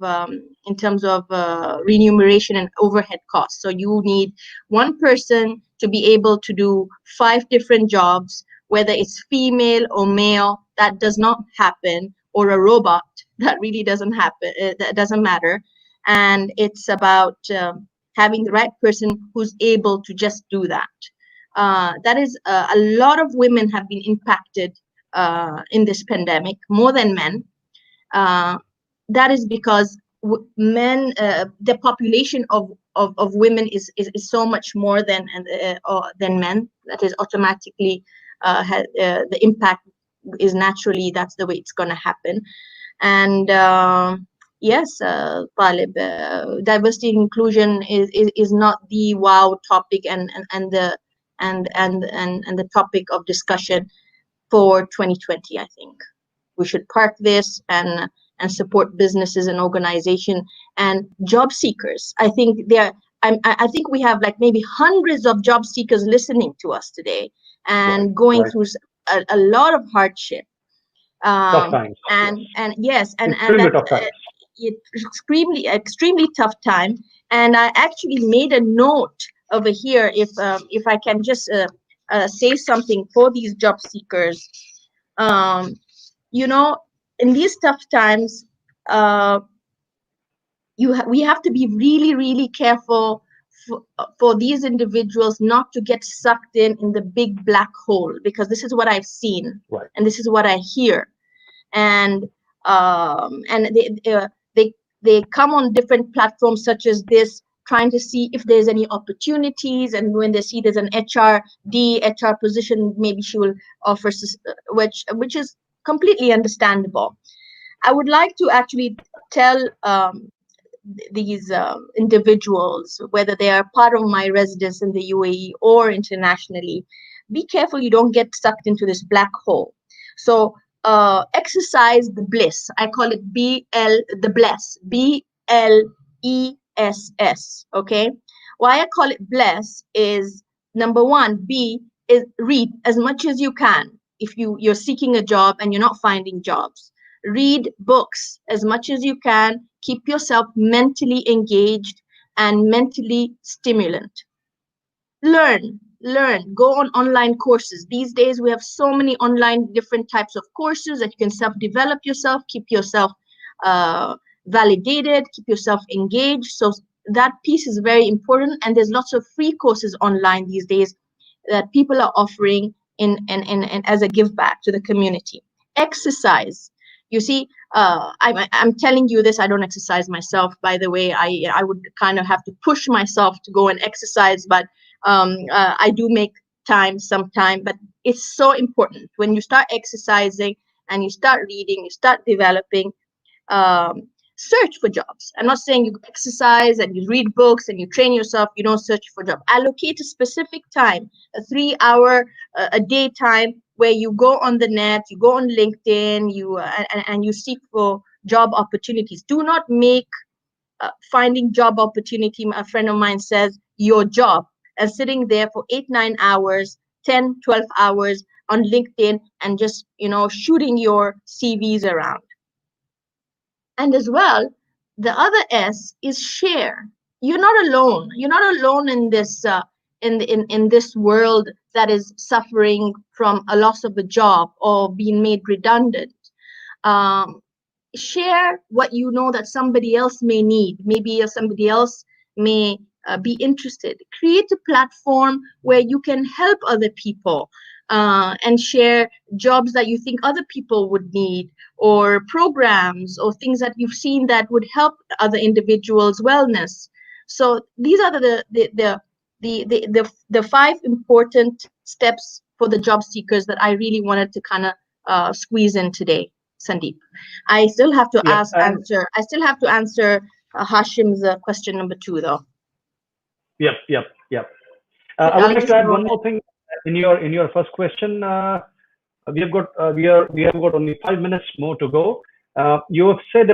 remuneration and overhead costs. So you need one person to be able to do 5 different jobs, whether it's female or male. That does not happen, or a robot. That really doesn't happen. That doesn't matter. And it's about having the right person who's able to just do that. That is a lot of women have been impacted in this pandemic more than men. That is because men, the population of women is so much more than men. That is automatically the impact is naturally, that's the way it's going to happen. And yes, Talib, diversity and inclusion is not the wow topic and the topic of discussion for 2020. I think we should park this and support businesses and organizations and job seekers. I think I think we have like maybe hundreds of job seekers listening to us today and going through a lot of hardship. Tough times. And yes, and extremely tough times. Extremely tough time. And I actually made a note over here, if I can just say something for these job seekers. You know, in these tough times, we have to be really careful for these individuals not to get sucked in the big black hole, because this is what I've seen, and this is what I hear. And they come on different platforms such as this, trying to see if there's any opportunities, and when they see there's an HR position, maybe she will offer, which is completely understandable. I would like to actually tell these individuals, whether they are part of my residence in the UAE or internationally, be careful you don't get sucked into this black hole. So exercise the bliss. I call it the bless, BLESS. Okay, why I call it bless is, number one, B is read as much as you can. If you're seeking a job and you're not finding jobs, read books as much as you can. Keep yourself mentally engaged and mentally stimulant. Learn, go on online courses. These days we have so many online different types of courses that you can self-develop yourself, keep yourself validated, keep yourself engaged. So that piece is very important, and there's lots of free courses online these days that people are offering in as a give back to the community. Exercise. You see, I'm telling you this, I don't exercise myself, by the way. I would kind of have to push myself to go and exercise, but I do make time sometime. But it's so important when you start exercising and you start reading, you start developing, search for jobs. I'm not saying you exercise and you read books and you train yourself, you don't search for job. Allocate a specific time, a 3-hour a day time, where you go on the net, you go on LinkedIn, and you seek for job opportunities. Do not make finding job opportunity, a friend of mine says, your job, and sitting there for 8-9 hours, 10-12 hours on LinkedIn and just, shooting your CVs around. And as well, the other S is share. You're not alone. You're not alone in this in this world that is suffering from a loss of a job or being made redundant. Share what you know that somebody else may need. Maybe somebody else may be interested. Create a platform where you can help other people and share jobs that you think other people would need, or programs or things that you've seen that would help other individuals' wellness. So these are the five important steps for the job seekers that I really wanted to kind of squeeze in today, Sandeep. I still have to Yep. And answer Hashim's question number 2, though. yep. I would I'll like just to add go one ahead. more thing in your first question. We have got only 5 minutes more to go. You have said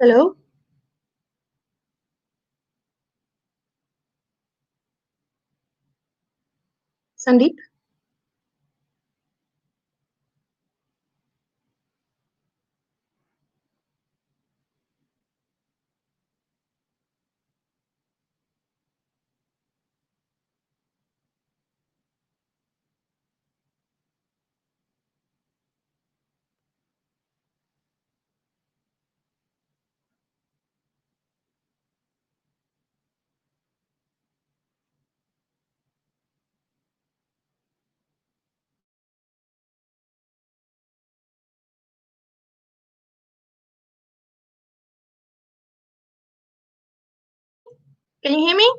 Hello, Sandeep. Can you hear me?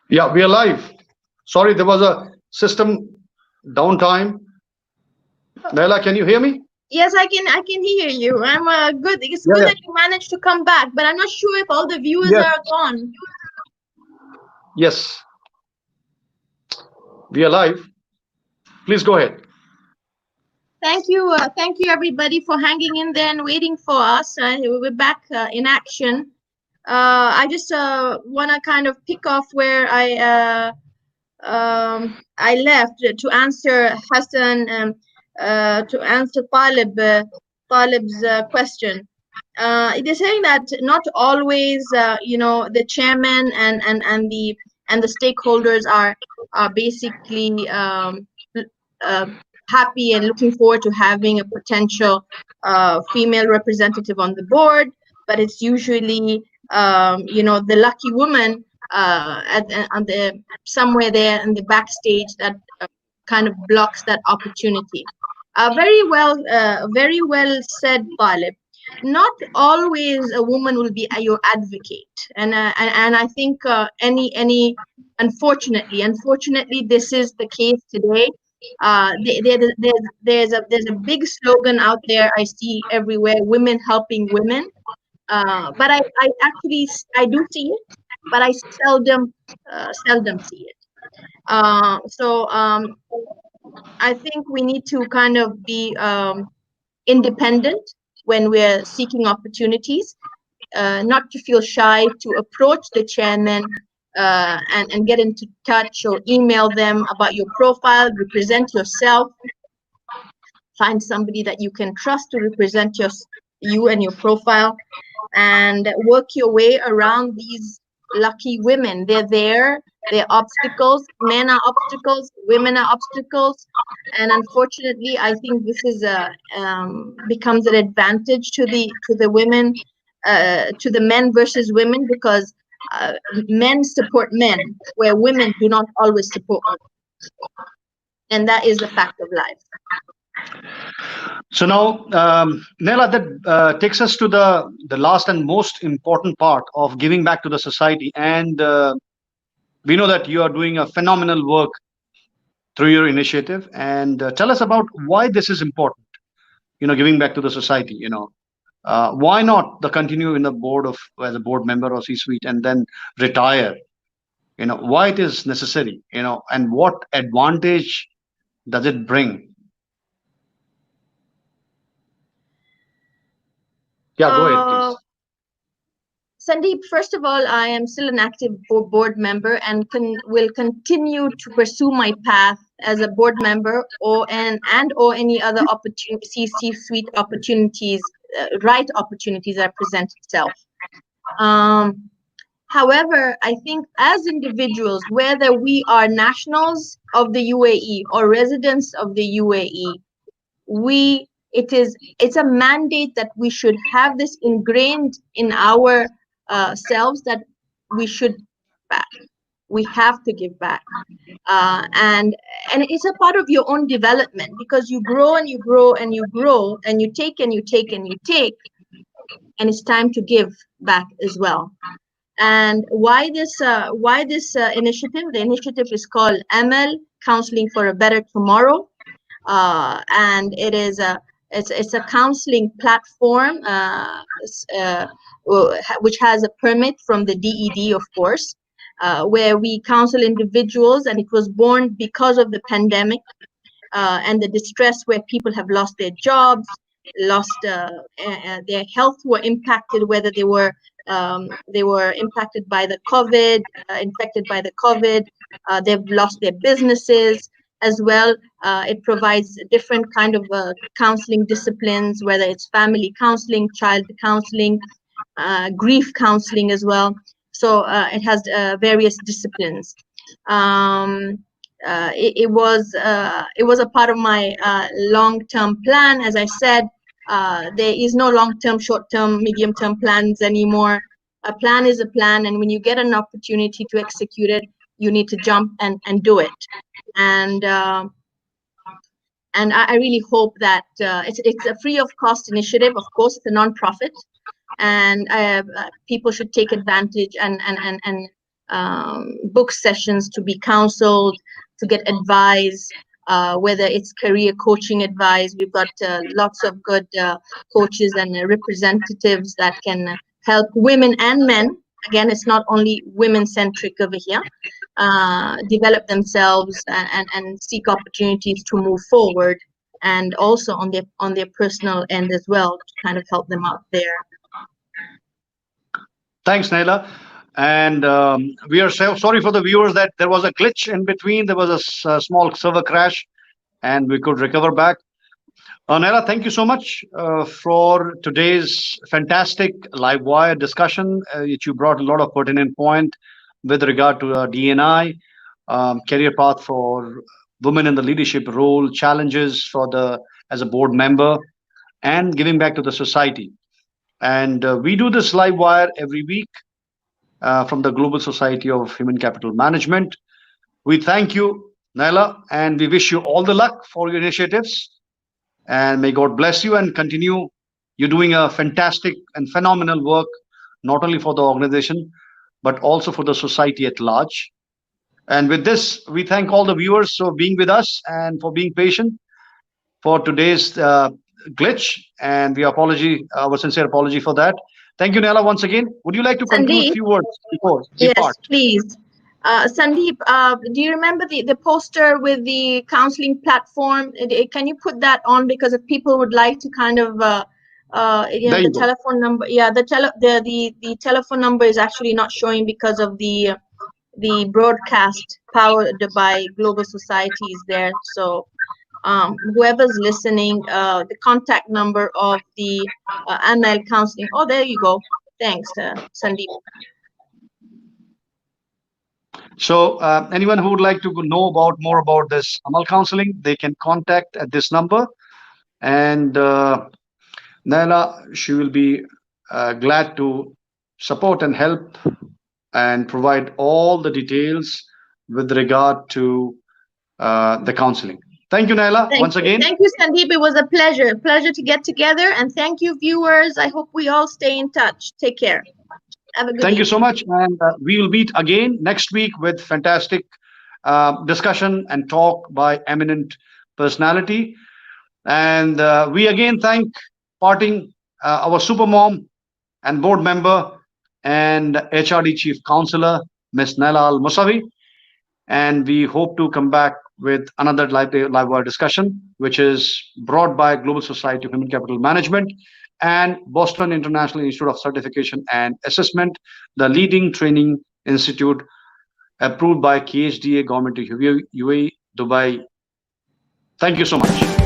Yeah, we are live. Sorry, there was a system downtime. Naila, can you hear me? Yes, I can hear you. I'm good. It's Yeah, good yeah. that you managed to come back, but I'm not sure if all the viewers Yes, are gone. yes, we are live. Please go ahead. Thank you everybody for hanging in there and waiting for us. We're back in action. I just want to kind of pick off where I left to answer Hassan, to answer Talib's question. It is saying that not always, the chairman and the stakeholders are basically uh, happy and looking forward to having a potential female representative on the board, but it's usually the lucky woman on the somewhere there in the backstage that kind of blocks that opportunity. Very well said, Talib. Not always a woman will be your advocate, and I think unfortunately, this is the case today. There's a big slogan out there I see everywhere: women helping women. But I actually I do see it, but I seldom see it. So I think we need to kind of be independent when we're seeking opportunities, not to feel shy to approach the chairman and get into touch or email them about your profile, represent yourself, find somebody that you can trust to represent you and your profile, and work your way around these lucky women. They're there. They're obstacles. Men are obstacles. Women are obstacles. And unfortunately, I think this is becomes an advantage to the women, to the men versus women, because men support men where women do not always support women. And that is the fact of life. So now, Naila, that takes us to the last and most important part of giving back to the society. And we know that you are doing a phenomenal work through your initiative. And tell us about why this is important. Giving back to the society. Why not the continue in the board of as a board member or C-suite and then retire? Why it is necessary. And what advantage does it bring? Yeah, go ahead, Uh, please. Sandeep, first of all, I am still an active board member and will continue to pursue my path as a board member or any other opportunity, C-suite opportunities, right opportunities that present itself. However, I think as individuals, whether we are nationals of the UAE or residents of the UAE, it's a mandate that we should have this ingrained in our selves, that we should give back. We have to give back, and it's a part of your own development, because you grow and you grow and you grow and you take and you take and you take, and it's time to give back as well. And why this initiative? The initiative is called Amal, Counseling for a Better Tomorrow. And it's a counseling platform which has a permit from the DED, of course, where we counsel individuals, and it was born because of the pandemic and the distress where people have lost their jobs, lost their health, were impacted, whether they were impacted by the COVID, infected by the COVID, they've lost their businesses as well. It provides different kind of counseling disciplines, whether it's family counseling, child counseling, grief counseling as well. So it has various disciplines. It was a part of my long-term plan. As I said, there is no long-term, short-term, medium-term plans anymore. A plan is a plan, and when you get an opportunity to execute it, you need to jump and do it. And I really hope that it's a free of cost initiative. Of course, it's a non-profit, and people should take advantage and book sessions to be counseled, to get advice, whether it's career coaching advice. We've got lots of good coaches and representatives that can help women and men. Again, it's not only women-centric over here. Develop themselves and seek opportunities to move forward, and also on their personal end as well, to kind of help them out there. Thanks, Naila. And we are sorry for the viewers that there was a glitch in between. There was a small server crash, and we could recover back. Naila, thank you so much for today's fantastic live wire discussion. You brought a lot of pertinent point with regard to D&I, career path for women in the leadership role, challenges for as a board member, and giving back to the society. And we do this live wire every week from the Global Society of Human Capital Management. We thank you, Naila, and we wish you all the luck for your initiatives. And may God bless you and continue. You're doing a fantastic and phenomenal work, not only for the organization, but also for the society at large. And with this, we thank all the viewers for being with us and for being patient for today's glitch. And our sincere apology for that. Thank you, Naila, once again. Would you like to conclude a few words before we yes, part? Please. Sandeep, do you remember the poster with the counseling platform? Can you put that on, because if people would like to kind of the telephone number? Yeah, the telephone number is actually not showing because of the broadcast powered by Global Society is there. So whoever's listening, the contact number of the Naila counseling. Oh, there you go. Thanks, Sandeep. So anyone who would like to know more about this Amal counseling, they can contact at this number. And Naila, she will be glad to support and help and provide all the details with regard to the counseling. Thank you, Naila, once again. Thank you, Sandeep. It was a pleasure to get together. And thank you, viewers. I hope we all stay in touch. Take care. Have a good Thank you so much. And we will meet again next week with fantastic discussion and talk by eminent personality. And we again thank parting our supermom and board member and HRD Chief Counselor, Ms. Naila Al Moosawi. And we hope to come back with another live wire discussion, which is brought by Global Society of Human Capital Management and Boston International Institute of Certification and Assessment, the leading training institute approved by KHDA, Government of UAE, Dubai. Thank you so much.